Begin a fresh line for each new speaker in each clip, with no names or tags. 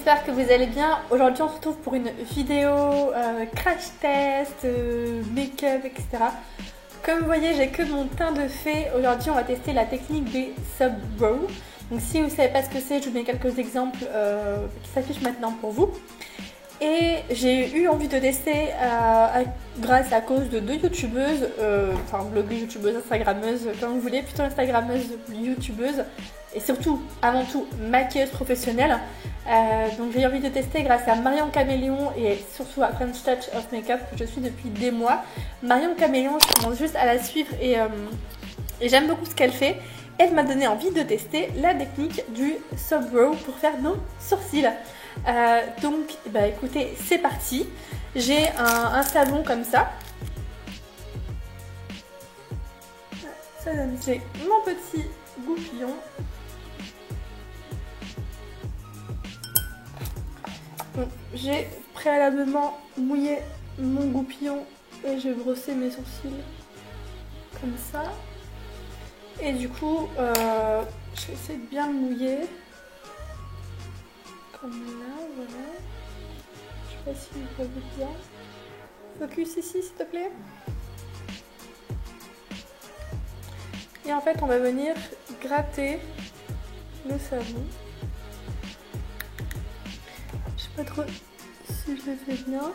j'espère que vous allez bien. Aujourd'hui on se retrouve pour une vidéo crash test, make-up, etc. Comme vous voyez, j'ai que mon teint de fée. Aujourd'hui on va tester la technique des Sub Brow. Donc si vous ne savez pas ce que c'est, je vous mets quelques exemples qui s'affichent maintenant pour vous. Et j'ai eu envie de tester grâce à cause de deux youtubeuses, enfin blogueuses, youtubeuses, instagrammeuses, comme vous voulez, plutôt instagrammeuses, youtubeuses, et surtout, avant tout, maquilleuse professionnelle. Donc j'ai eu envie de tester grâce à Marion Caméléon et surtout à French Touch of Makeup que je suis depuis des mois. Marion Caméléon, je commence juste à la suivre et j'aime beaucoup ce qu'elle fait. Elle m'a donné envie de tester la technique du Sub Brow pour faire nos sourcils. Donc bah écoutez, c'est parti. J'ai un savon comme ça. C'est mon petit goupillon. Donc, j'ai préalablement mouillé mon goupillon et je vais brosser mes sourcils comme ça. Et du coup, je vais essayer de bien le mouiller. Comme là, voilà. Je sais pas si vous voyez bien. Focus ici, s'il te plaît. Et en fait, on va venir gratter le savon. Je sais pas trop si je le fais bien.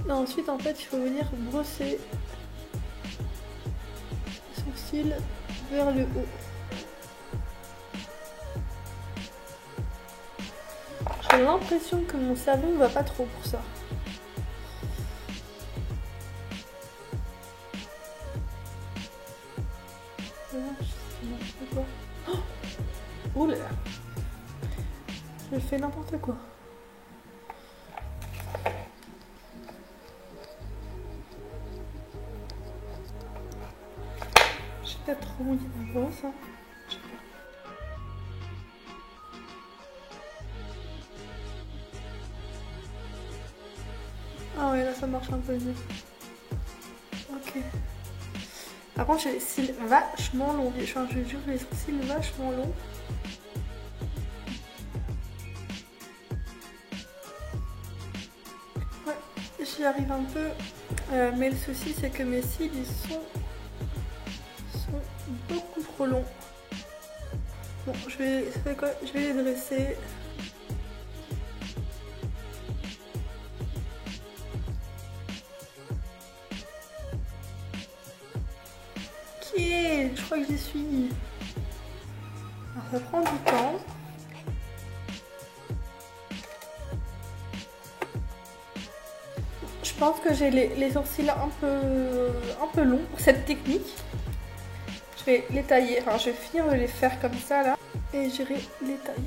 Et ensuite, en fait, il faut venir brosser les sourcils vers le haut. J'ai l'impression que mon savon ne va pas trop pour ça. Voilà, je sais n'importe quoi. Oh là là. Je fais n'importe quoi. J'ai peut-être trop mouillé ma brosse, hein. Ah ouais, là ça marche un peu mieux. Ok. Par contre, j'ai les cils vachement longs. Enfin, je jure, les cils vachement longs. Ouais, j'y arrive un peu. Mais le souci, c'est que mes cils, ils sont beaucoup trop longs. Bon, je vais les dresser. Je crois que j'y suis. Alors ça prend du temps. Je pense que j'ai les sourcils un peu longs pour cette technique. Je vais les tailler, enfin je vais finir de les faire comme ça là. Et j'irai les tailler.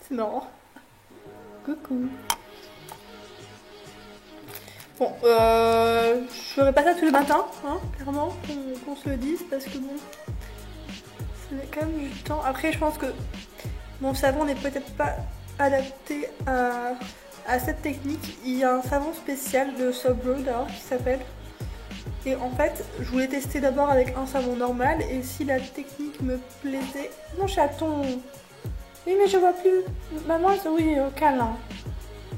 C'est marrant. Coucou. Bon, je ferai pas ça tous les matins, hein, clairement, qu'on se le dise, parce que bon, c'est quand même du temps. Après, je pense que mon savon n'est peut-être pas adapté à cette technique. Il y a un savon spécial de Sub Brow d'ailleurs qui s'appelle. Et en fait, je voulais tester d'abord avec un savon normal, et si la technique me plaisait. Mon chaton! Oui, mais je vois plus. Maman, oui, câlin.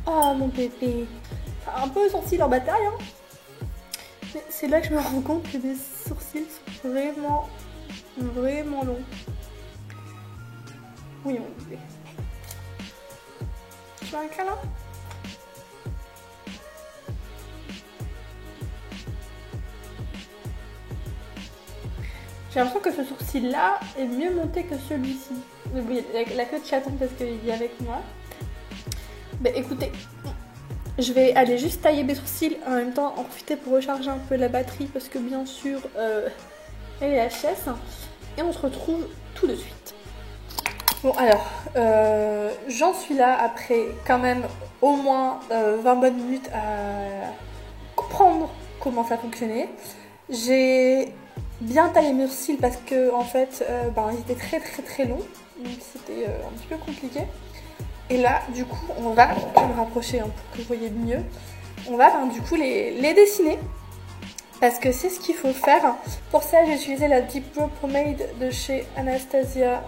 Oh, mon bébé. Un peu sourcils en bataille, hein. Mais c'est là que je me rends compte que mes sourcils sont vraiment longs. Oui, mon bébé. Tu veux un câlin? J'ai l'impression que ce sourcil-là est mieux monté que celui-ci. Oui, la queue de chaton parce qu'il est avec moi. Bah écoutez, je vais aller juste tailler mes sourcils en même temps, en profiter pour recharger un peu la batterie parce que bien sûr, elle est HS. Et on se retrouve tout de suite. Bon alors, j'en suis là après quand même au moins 20 bonnes minutes à comprendre comment ça fonctionnait. J'ai bien taillé mes sourcils parce que en fait, ils étaient très longs. Donc c'était un petit peu compliqué. Et là, du coup, on va, je vais me rapprocher pour que vous voyez mieux. On va du coup les dessiner parce que c'est ce qu'il faut faire. Pour ça, j'ai utilisé la Deep Brow Pomade de chez Anastasia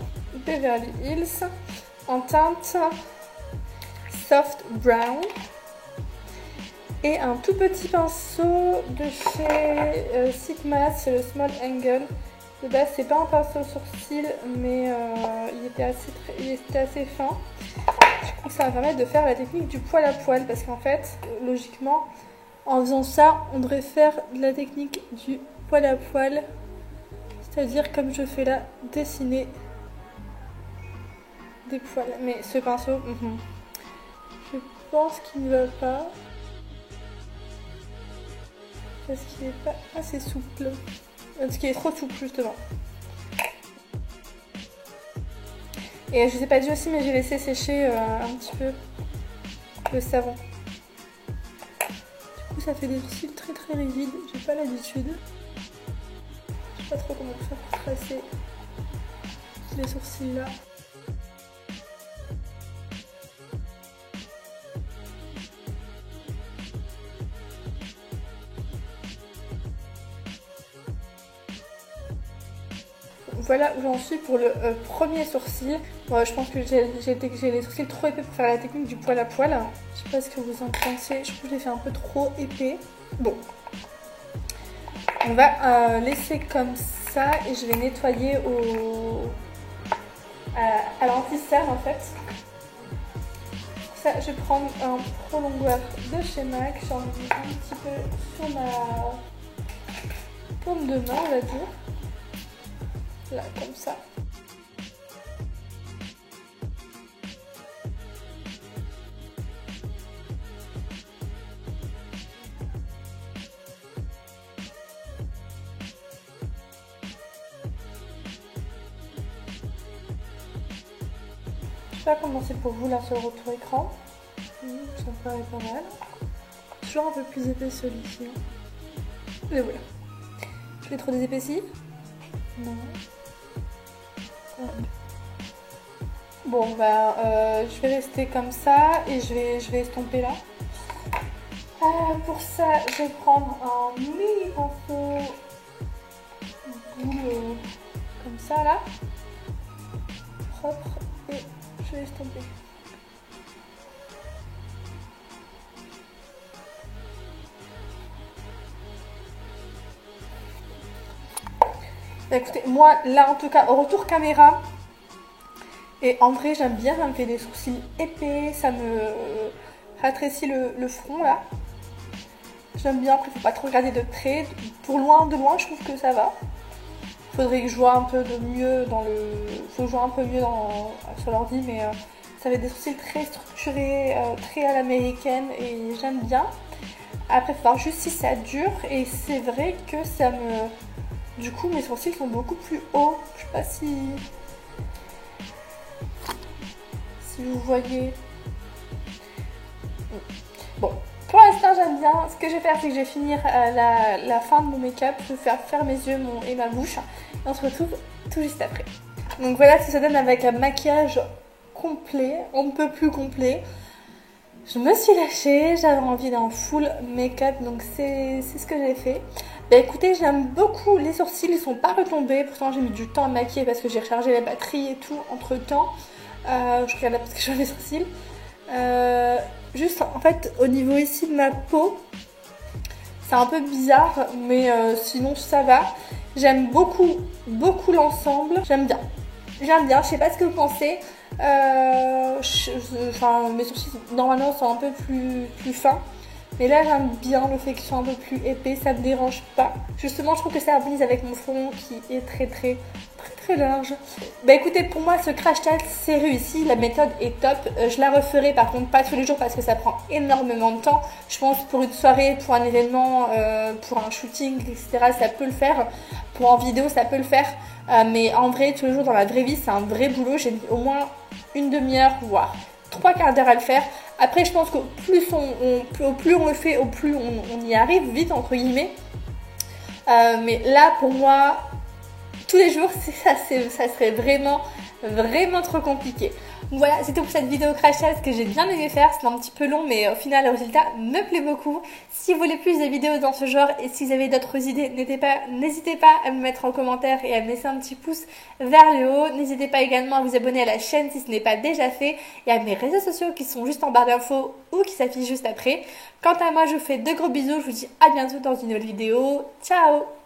Beverly Hills en teinte Soft Brown. Et un tout petit pinceau de chez Sigma, c'est le Small Angle. De base, c'est pas un pinceau sourcil, mais il était assez fin. Du coup, ça va permettre de faire la technique du poil à poil, parce qu'en fait, logiquement, en faisant ça, on devrait faire la technique du poil à poil, c'est-à-dire comme je fais là, dessiner des poils. Mais ce pinceau, je pense qu'il ne va pas, parce qu'il n'est pas assez souple, parce qu'il est trop souple justement. Et je vous ai pas dit aussi, mais j'ai laissé sécher un petit peu le savon. Du coup, ça fait des sourcils très très rigides. J'ai pas l'habitude. Je sais pas trop comment faire pour tracer les sourcils là. Voilà où j'en suis pour le premier sourcil. Je pense que j'ai les sourcils trop épais pour faire la technique du poil à poil. Je sais pas ce que vous en pensez. Je trouve que je l'ai fait un peu trop épais. Bon. On va laisser comme ça et je vais nettoyer à l'anti-serre en fait. Pour ça, je vais prendre un prolongeur de chez MAC. J'en mets un petit peu sur ma paume de main, on va dire. Là, comme ça. Je sais pas comment c'est pour vous là sur le retour écran. Ça me paraît pas mal. Toujours un peu plus épais celui-ci. Mais voilà. Je l'ai trop désépaissi? Non. Bon bah je vais rester comme ça et je vais estomper là. Pour ça je vais prendre un mini pinceau boule comme ça là, propre, et je vais estomper. Bah, écoutez, moi là en tout cas au retour caméra, et en vrai j'aime bien, ça me fait des sourcils épais, ça me rétrécit le front là. J'aime bien, après faut pas trop regarder de près, pour loin, de loin je trouve que ça va. Faudrait que je vois un peu de mieux dans le... Faut que je vois un peu mieux sur l'ordi, mais ça fait des sourcils très structurés, très à l'américaine et j'aime bien. Après il faut voir juste si ça dure, et c'est vrai que ça me... Du coup mes sourcils sont beaucoup plus hauts, je sais pas si vous voyez. Bon, pour l'instant j'aime bien. Ce que je vais faire, c'est que je vais finir la fin de mon make-up. Je vais faire mes yeux et ma bouche. Et on se retrouve tout juste après. Donc voilà ce que ça donne avec un maquillage complet, on ne peut plus complet. Je me suis lâchée, j'avais envie d'un full make-up, donc c'est ce que j'ai fait. Bah écoutez, j'aime beaucoup les sourcils, ils sont pas retombés. Pourtant j'ai mis du temps à maquiller parce que j'ai rechargé la batterie et tout entre temps. Je regarde là parce que je fais mes sourcils. Juste en fait au niveau ici de ma peau, c'est un peu bizarre, mais sinon ça va. J'aime beaucoup l'ensemble. J'aime bien, je sais pas ce que vous pensez. Enfin, mes sourcils normalement sont un peu plus fins, mais là j'aime bien le fait qu'ils soient un peu plus épais, ça me dérange pas. Justement je trouve que ça harmonise avec mon front qui est très large. Bah écoutez, pour moi ce crash test c'est réussi, la méthode est top. Je la referai par contre pas tous les jours parce que ça prend énormément de temps. Je pense pour une soirée, pour un événement, pour un shooting, etc. ça peut le faire. Pour en vidéo ça peut le faire. Mais en vrai, tous les jours dans la vraie vie c'est un vrai boulot. J'ai mis au moins une demi-heure, voire 3/4 d'heure à le faire. Après je pense qu'au plus on le fait, au plus on y arrive vite entre guillemets. Mais là pour moi tous les jours, ça serait vraiment trop compliqué. Donc voilà, c'est tout pour cette vidéo crash test que j'ai bien aimé faire. C'est un petit peu long, mais au final, le résultat me plaît beaucoup. Si vous voulez plus de vidéos dans ce genre et si vous avez d'autres idées, n'hésitez pas à me mettre en commentaire et à me laisser un petit pouce vers le haut. N'hésitez pas également à vous abonner à la chaîne si ce n'est pas déjà fait et à mes réseaux sociaux qui sont juste en barre d'infos ou qui s'affichent juste après. Quant à moi, je vous fais de gros bisous. Je vous dis à bientôt dans une nouvelle vidéo. Ciao!